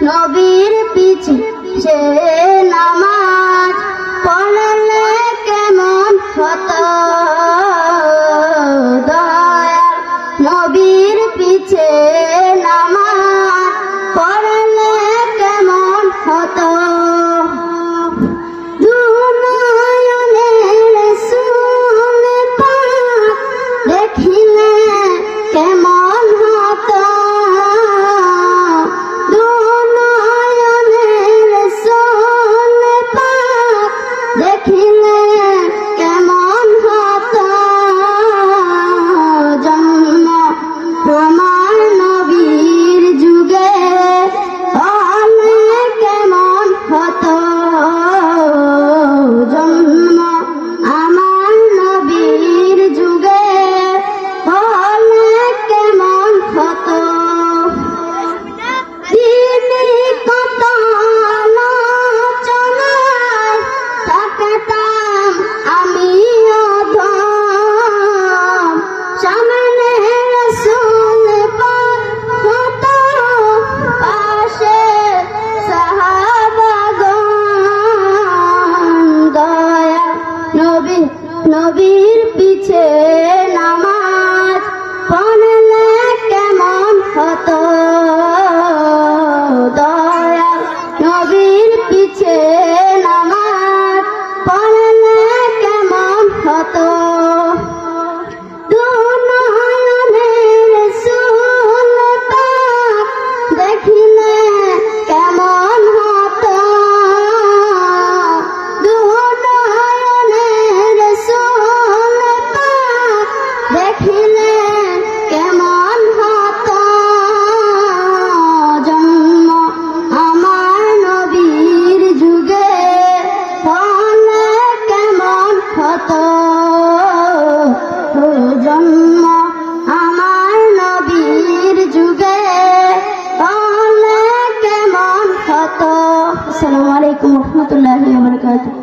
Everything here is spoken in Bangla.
নবীর পিছে সে নামাজ পড়লে কেমন হতো দয়াল নবীর পিছে নামাজ পড়লে কেমন হতো দুনয়নের রাসূল পাক দেখিলে কেমন হতো দেখিলে কেমন হতো জন্ম আমার নবীর যুগে হলে কেমন হতো জন্ম আমার নবীর যুগে হলে কেমন হতো নবীর পিছে নামাজ পড়লে কেমন হতো দয়াল নবীর পিছে নামাজ পড়লে কেমন হতো দুনয়নের রাসূল পাক দেখিলে কেমন হতো দেখিলে কেমন হতো জন্ম আমার নবীর যুগে হলে কেমন হতো জন্ম আমার নবীর যুগে হলে কেমন হতো। আসসালামু আলাইকুম ওয়া রাহমাতুল্লাহি ওয়া বারাকাতুহু।